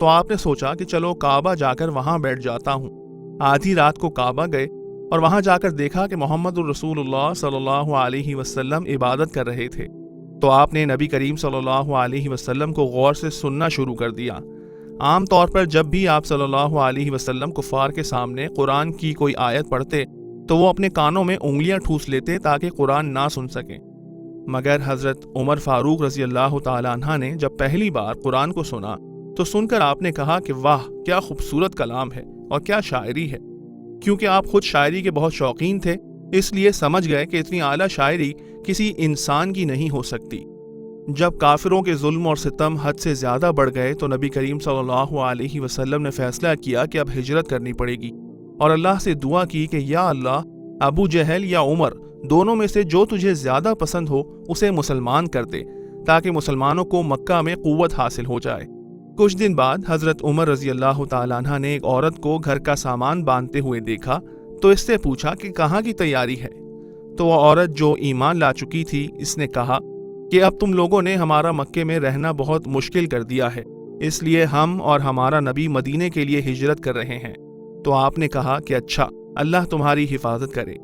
تو آپ نے سوچا کہ چلو کعبہ جا کر وہاں بیٹھ جاتا ہوں۔ آدھی رات کو کعبہ گئے اور وہاں جا کر دیکھا کہ محمد الرسول اللہ صلی اللہ علیہ وسلم عبادت کر رہے تھے۔ تو آپ نے نبی کریم صلی اللہ علیہ وسلم کو غور سے سننا شروع کر دیا۔ عام طور پر جب بھی آپ صلی اللہ علیہ وسلم کفار کے سامنے قرآن کی کوئی آیت پڑھتے تو وہ اپنے کانوں میں انگلیاں ٹھوس لیتے تاکہ قرآن نہ سن سکیں، مگر حضرت عمر فاروق رضی اللہ تعالیٰ عنہ نے جب پہلی بار قرآن کو سنا تو سن کر آپ نے کہا کہ واہ کیا خوبصورت کلام ہے اور کیا شاعری ہے۔ کیونکہ آپ خود شاعری کے بہت شوقین تھے، اس لیے سمجھ گئے کہ اتنی اعلیٰ شاعری کسی انسان کی نہیں ہو سکتی۔ جب کافروں کے ظلم اور ستم حد سے زیادہ بڑھ گئے تو نبی کریم صلی اللہ علیہ وسلم نے فیصلہ کیا کہ اب ہجرت کرنی پڑے گی، اور اللہ سے دعا کی کہ یا اللہ، ابو جہل یا عمر دونوں میں سے جو تجھے زیادہ پسند ہو اسے مسلمان کر دے تاکہ مسلمانوں کو مکہ میں قوت حاصل ہو جائے۔ کچھ دن بعد حضرت عمر رضی اللہ تعالیٰ عنہ نے ایک عورت کو گھر کا سامان باندھتے ہوئے دیکھا تو اس سے پوچھا کہ کہاں کی تیاری ہے؟ تو وہ عورت جو ایمان لا چکی تھی اس نے کہا کہ اب تم لوگوں نے ہمارا مکے میں رہنا بہت مشکل کر دیا ہے، اس لیے ہم اور ہمارا نبی مدینے کے لیے ہجرت کر رہے ہیں۔ تو آپ نے کہا کہ اچھا، اللہ تمہاری حفاظت کرے۔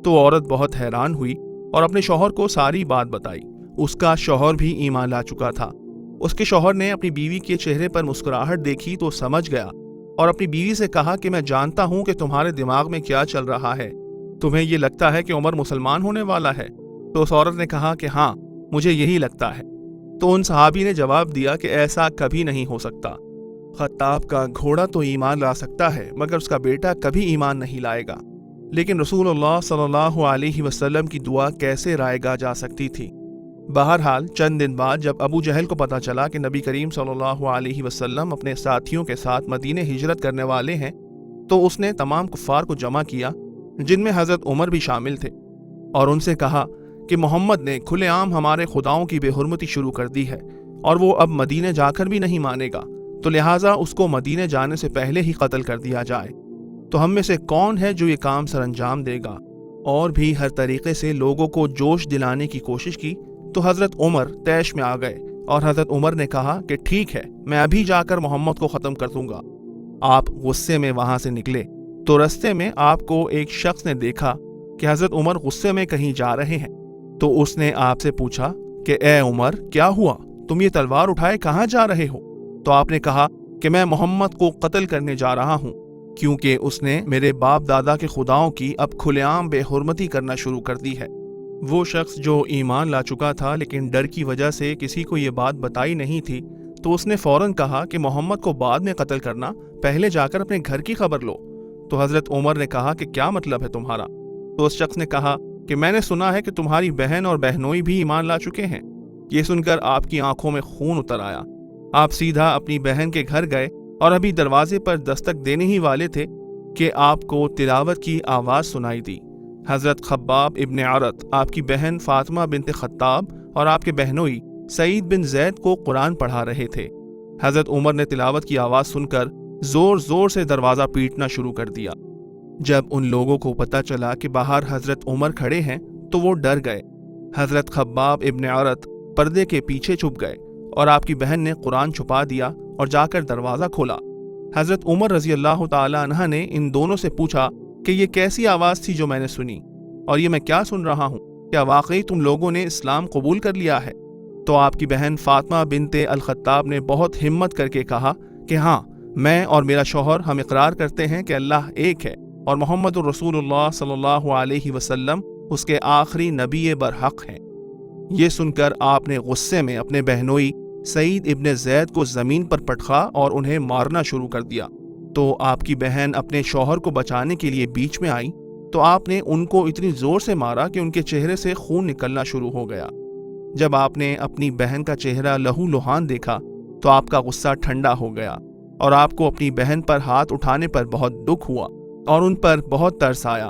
تو عورت بہت حیران ہوئی اور اپنے شوہر کو ساری بات بتائی۔ اس کا شوہر بھی ایمان لا چکا تھا۔ اس کے شوہر نے اپنی بیوی کے چہرے پر مسکراہٹ دیکھی تو سمجھ گیا اور اپنی بیوی سے کہا کہ میں جانتا ہوں کہ تمہارے دماغ میں کیا چل رہا ہے، تمہیں یہ لگتا ہے کہ عمر مسلمان ہونے والا ہے؟ تو اس عورت نے کہا کہ ہاں، مجھے یہی لگتا ہے۔ تو ان صحابی نے جواب دیا کہ ایسا کبھی نہیں ہو سکتا۔ خطاب کا گھوڑا تو ایمان لا سکتا ہے مگر اس کا بیٹا کبھی ایمان نہیں لائے گا، لیکن رسول اللہ صلی اللہ علیہ وسلم کی دعا کیسے رائے گا جا سکتی تھی؟ بہرحال چند دن بعد جب ابو جہل کو پتا چلا کہ نبی کریم صلی اللہ علیہ وسلم اپنے ساتھیوں کے ساتھ مدینے ہجرت کرنے والے ہیں تو اس نے تمام کفار کو جمع کیا، جن میں حضرت عمر بھی شامل تھے، اور ان سے کہا کہ محمد نے کھلے عام ہمارے خداؤں کی بے حرمتی شروع کر دی ہے اور وہ اب مدینے جا کر بھی نہیں مانے گا، تو لہٰذا اس کو مدینے جانے سے پہلے ہی قتل کر دیا جائے۔ تو ہم میں سے کون ہے جو یہ کام سر انجام دے گا؟ اور بھی ہر طریقے سے لوگوں کو جوش دلانے کی کوشش کی تو حضرت عمر طیش میں آ گئے اور حضرت عمر نے کہا کہ ٹھیک ہے، میں ابھی جا کر محمد کو ختم کر دوں گا۔ آپ غصے میں وہاں سے نکلے تو رستے میں آپ کو ایک شخص نے دیکھا کہ حضرت عمر غصے میں کہیں جا رہے ہیں، تو اس نے آپ سے پوچھا کہ اے عمر، کیا ہوا؟ تم یہ تلوار اٹھائے کہاں جا رہے ہو؟ تو آپ نے کہا کہ میں محمد کو قتل کرنے جا رہا ہوں، کیونکہ اس نے میرے باپ دادا کے خداؤں کی اب کھلے عام بے حرمتی کرنا شروع کر دی ہے۔ وہ شخص جو ایمان لا چکا تھا لیکن ڈر کی وجہ سے کسی کو یہ بات بتائی نہیں تھی، تو اس نے فوراً کہا کہ محمد کو بعد میں قتل کرنا، پہلے جا کر اپنے گھر کی خبر لو۔ تو حضرت عمر نے کہا کہ کیا مطلب ہے تمہارا؟ تو اس شخص نے کہا کہ میں نے سنا ہے کہ تمہاری بہن اور بہنوئی بھی ایمان لا چکے ہیں۔ یہ سن کر آپ کی آنکھوں میں خون اتر آیا۔ آپ سیدھا اپنی بہن کے گھر گئے اور ابھی دروازے پر دستک دینے ہی والے تھے کہ آپ کو تلاوت کی آواز سنائی دی۔ حضرت خباب ابن عرت، آپ کی بہن فاطمہ بنت خطاب اور آپ کے بہنوئی سعید بن زید کو قرآن پڑھا رہے تھے۔ حضرت عمر نے تلاوت کی آواز سن کر زور زور سے دروازہ پیٹنا شروع کر دیا۔ جب ان لوگوں کو پتا چلا کہ باہر حضرت عمر کھڑے ہیں تو وہ ڈر گئے۔ حضرت خباب ابن عرت پردے کے پیچھے چھپ گئے اور آپ کی بہن نے قرآن چھپا دیا اور جا کر دروازہ کھولا۔ حضرت عمر رضی اللہ تعالی عنہ نے ان دونوں سے پوچھا کہ یہ کیسی آواز تھی جو میں نے سنی، اور یہ میں کیا سن رہا ہوں؟ کیا واقعی تم لوگوں نے اسلام قبول کر لیا ہے؟ تو آپ کی بہن فاطمہ بنت الخطاب نے بہت ہمت کر کے کہا کہ ہاں، میں اور میرا شوہر ہم اقرار کرتے ہیں کہ اللہ ایک ہے اور محمد الرسول اللہ صلی اللہ علیہ وسلم اس کے آخری نبی برحق ہیں۔ یہ سن کر آپ نے غصے میں اپنے بہنوئی سعید ابن زید کو زمین پر پٹخا اور انہیں مارنا شروع کر دیا۔ تو آپ کی بہن اپنے شوہر کو بچانے کے لیے بیچ میں آئی تو آپ نے ان کو اتنی زور سے مارا کہ ان کے چہرے سے خون نکلنا شروع ہو گیا۔ جب آپ نے اپنی بہن کا چہرہ لہو لہان دیکھا تو آپ کا غصہ ٹھنڈا ہو گیا اور آپ کو اپنی بہن پر ہاتھ اٹھانے پر بہت دکھ ہوا اور ان پر بہت ترس آیا۔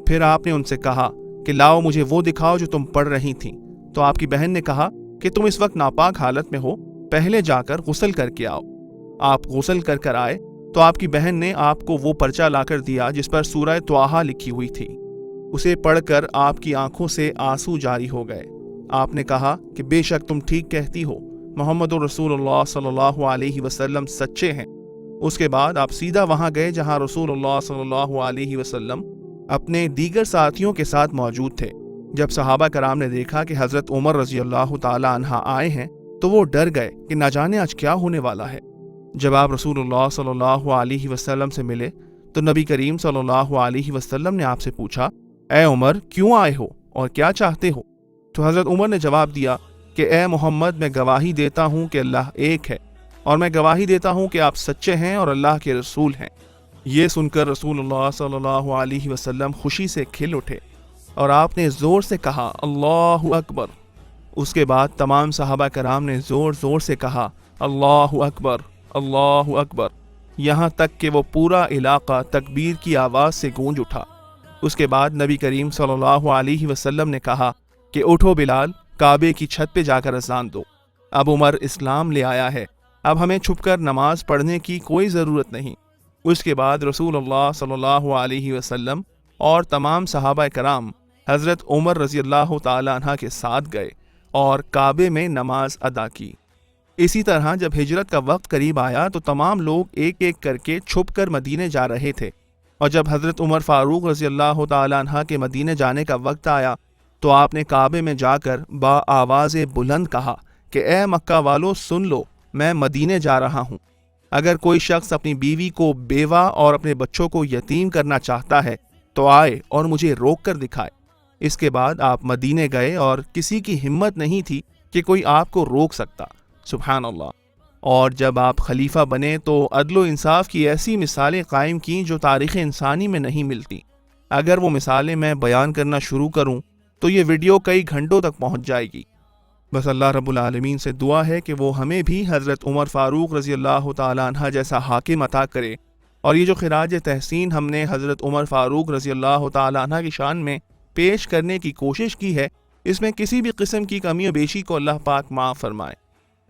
پھر آپ نے ان سے کہا کہ لاؤ مجھے وہ دکھاؤ جو تم پڑھ رہی تھیں۔ تو آپ کی بہن نے کہا کہ تم اس وقت ناپاک حالت میں ہو، پہلے جا کر غسل کر کے آؤ۔ آپ غسل کر آئے تو آپ کی بہن نے آپ کو وہ پرچہ لا کر دیا جس پر سورہ طٰہٰ لکھی ہوئی تھی۔ اسے پڑھ کر آپ کی آنکھوں سے آنسو جاری ہو گئے۔ آپ نے کہا کہ بے شک تم ٹھیک کہتی ہو، محمد رسول صلی اللہ علیہ وسلم سچے ہیں۔ اس کے بعد آپ سیدھا وہاں گئے جہاں رسول اللہ صلی اللہ علیہ وسلم اپنے دیگر ساتھیوں کے ساتھ موجود تھے۔ جب صحابہ کرام نے دیکھا کہ حضرت عمر رضی اللہ تعالی عنہ آئے ہیں تو وہ ڈر گئے کہ نہ جانے آج کیا ہونے والا ہے۔ جب آپ رسول اللہ صلی اللہ علیہ وسلم سے ملے تو نبی کریم صلی اللہ علیہ وسلم نے آپ سے پوچھا، اے عمر کیوں آئے ہو اور کیا چاہتے ہو؟ تو حضرت عمر نے جواب دیا کہ اے محمد، میں گواہی دیتا ہوں کہ اللہ ایک ہے، اور میں گواہی دیتا ہوں کہ آپ سچے ہیں اور اللہ کے رسول ہیں۔ یہ سن کر رسول اللہ صلی اللہ علیہ وسلم خوشی سے کھل اٹھے اور آپ نے زور سے کہا اللہ اکبر۔ اس کے بعد تمام صحابہ کرام نے زور زور سے کہا اللہ اکبر اللہ اکبر، یہاں تک کہ وہ پورا علاقہ تکبیر کی آواز سے گونج اٹھا۔ اس کے بعد نبی کریم صلی اللہ علیہ وسلم نے کہا کہ اٹھو بلال، کعبے کی چھت پہ جا کر اذان دو، اب عمر اسلام لے آیا ہے، اب ہمیں چھپ کر نماز پڑھنے کی کوئی ضرورت نہیں۔ اس کے بعد رسول اللہ صلی اللہ علیہ وسلم اور تمام صحابہ کرام حضرت عمر رضی اللہ تعالی عنہ کے ساتھ گئے اور کعبے میں نماز ادا کی۔ اسی طرح جب ہجرت کا وقت قریب آیا تو تمام لوگ ایک ایک کر کے چھپ کر مدینے جا رہے تھے، اور جب حضرت عمر فاروق رضی اللہ تعالی عنہ کے مدینے جانے کا وقت آیا تو آپ نے کعبے میں جا کر با آواز بلند کہا کہ اے مکہ والو سن لو، میں مدینے جا رہا ہوں۔ اگر کوئی شخص اپنی بیوی کو بیوہ اور اپنے بچوں کو یتیم کرنا چاہتا ہے تو آئے اور مجھے روک کر دکھائے۔ اس کے بعد آپ مدینے گئے اور کسی کی ہمت نہیں تھی کہ کوئی آپ کو روک سکتا۔ سبحان اللہ۔ اور جب آپ خلیفہ بنے تو عدل و انصاف کی ایسی مثالیں قائم کیں جو تاریخ انسانی میں نہیں ملتی۔ اگر وہ مثالیں میں بیان کرنا شروع کروں تو یہ ویڈیو کئی گھنٹوں تک پہنچ جائے گی۔ بس اللہ رب العالمین سے دعا ہے کہ وہ ہمیں بھی حضرت عمر فاروق رضی اللہ تعالی عنہ جیسا حاکم عطا کرے، اور یہ جو خراج تحسین ہم نے حضرت عمر فاروق رضی اللہ تعالی عنہ کی شان میں پیش کرنے کی کوشش کی ہے، اس میں کسی بھی قسم کی کمی و بیشی کو اللہ پاک معاف فرمائے۔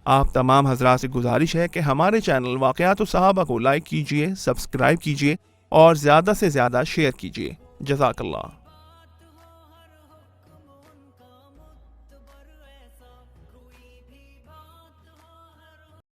آپ تمام حضرات سے گزارش ہے کہ ہمارے چینل واقعات الصحابہ کو لائک کیجئے، سبسکرائب کیجئے اور زیادہ سے زیادہ شیئر کیجئے۔ جزاک اللہ۔